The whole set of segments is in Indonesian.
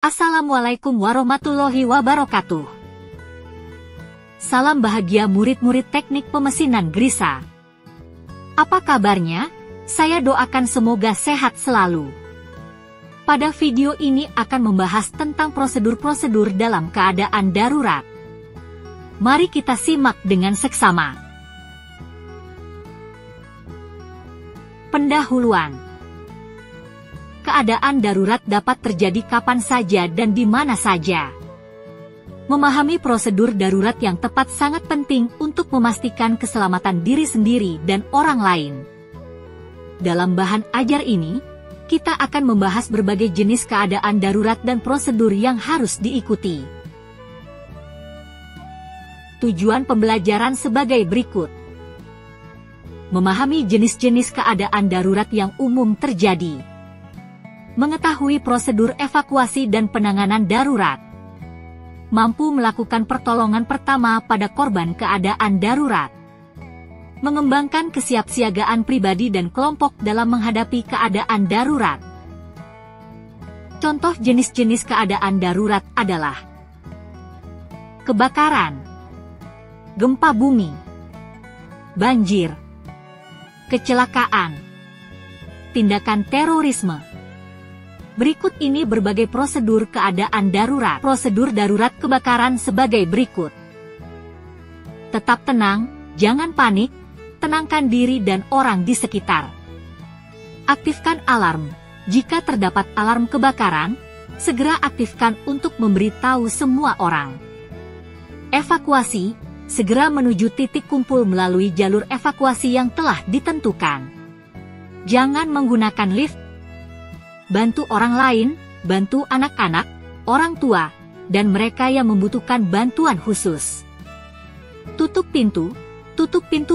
Assalamualaikum warahmatullahi wabarakatuh. Salam bahagia murid-murid teknik pemesinan Grisa. Apa kabarnya? Saya doakan semoga sehat selalu. Pada video ini akan membahas tentang prosedur-prosedur dalam keadaan darurat. Mari kita simak dengan seksama. Pendahuluan. Keadaan darurat dapat terjadi kapan saja dan di mana saja. Memahami prosedur darurat yang tepat sangat penting untuk memastikan keselamatan diri sendiri dan orang lain. Dalam bahan ajar ini, kita akan membahas berbagai jenis keadaan darurat dan prosedur yang harus diikuti. Tujuan pembelajaran sebagai berikut. Memahami jenis-jenis keadaan darurat yang umum terjadi. Mengetahui prosedur evakuasi dan penanganan darurat. Mampu melakukan pertolongan pertama pada korban keadaan darurat. Mengembangkan kesiapsiagaan pribadi dan kelompok dalam menghadapi keadaan darurat. Contoh jenis-jenis keadaan darurat adalah kebakaran, gempa bumi, banjir, kecelakaan, tindakan terorisme. Berikut ini berbagai prosedur keadaan darurat. Prosedur darurat kebakaran sebagai berikut. Tetap tenang, jangan panik, tenangkan diri dan orang di sekitar. Aktifkan alarm. Jika terdapat alarm kebakaran, segera aktifkan untuk memberitahu semua orang. Evakuasi, segera menuju titik kumpul melalui jalur evakuasi yang telah ditentukan. Jangan menggunakan lift. Bantu orang lain, bantu anak-anak, orang tua, dan mereka yang membutuhkan bantuan khusus. Tutup pintu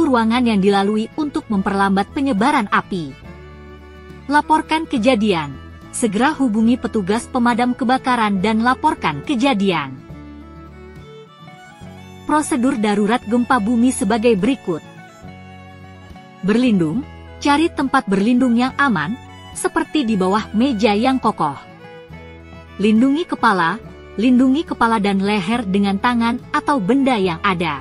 ruangan yang dilalui untuk memperlambat penyebaran api. Laporkan kejadian, segera hubungi petugas pemadam kebakaran dan laporkan kejadian. Prosedur darurat gempa bumi sebagai berikut. Berlindung, cari tempat berlindung yang aman, seperti di bawah meja yang kokoh. Lindungi kepala dan leher dengan tangan atau benda yang ada.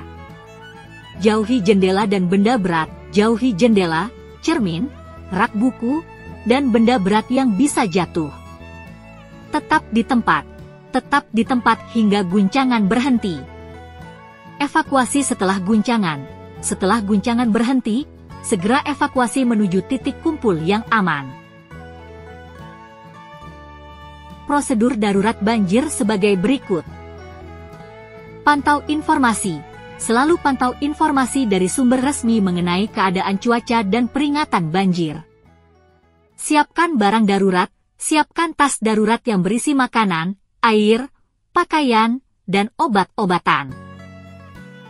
Jauhi jendela dan benda berat, jauhi jendela, cermin, rak buku, dan benda berat yang bisa jatuh. Tetap di tempat hingga guncangan berhenti. Evakuasi setelah guncangan berhenti, segera evakuasi menuju titik kumpul yang aman. Prosedur darurat banjir sebagai berikut. Pantau informasi. Selalu pantau informasi dari sumber resmi mengenai keadaan cuaca dan peringatan banjir. Siapkan barang darurat, siapkan tas darurat yang berisi makanan, air, pakaian, dan obat-obatan.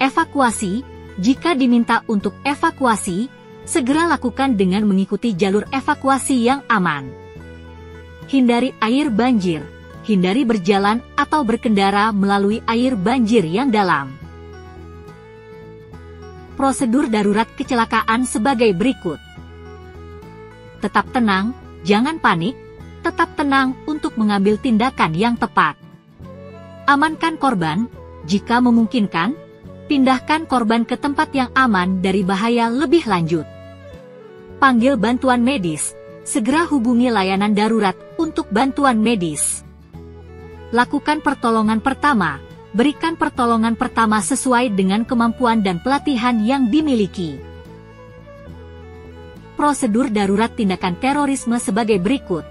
Evakuasi. Jika diminta untuk evakuasi, segera lakukan dengan mengikuti jalur evakuasi yang aman. Hindari air banjir. Hindari berjalan atau berkendara melalui air banjir yang dalam. Prosedur darurat kecelakaan sebagai berikut. Tetap tenang, jangan panik, tetap tenang untuk mengambil tindakan yang tepat. Amankan korban, jika memungkinkan, pindahkan korban ke tempat yang aman dari bahaya lebih lanjut. Panggil bantuan medis. Segera hubungi layanan darurat untuk bantuan medis. Lakukan pertolongan pertama. Berikan pertolongan pertama sesuai dengan kemampuan dan pelatihan yang dimiliki. Prosedur darurat tindakan terorisme sebagai berikut.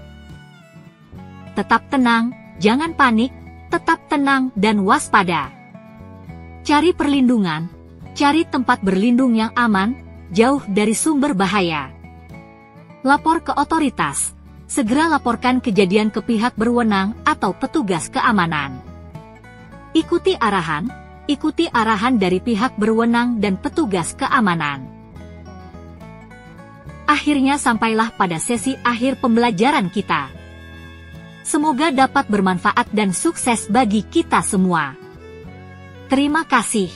Tetap tenang, jangan panik, tetap tenang dan waspada. Cari perlindungan, cari tempat berlindung yang aman, jauh dari sumber bahaya. Lapor ke otoritas. Segera laporkan kejadian ke pihak berwenang atau petugas keamanan. Ikuti arahan dari pihak berwenang dan petugas keamanan. Akhirnya sampailah pada sesi akhir pembelajaran kita. Semoga dapat bermanfaat dan sukses bagi kita semua. Terima kasih.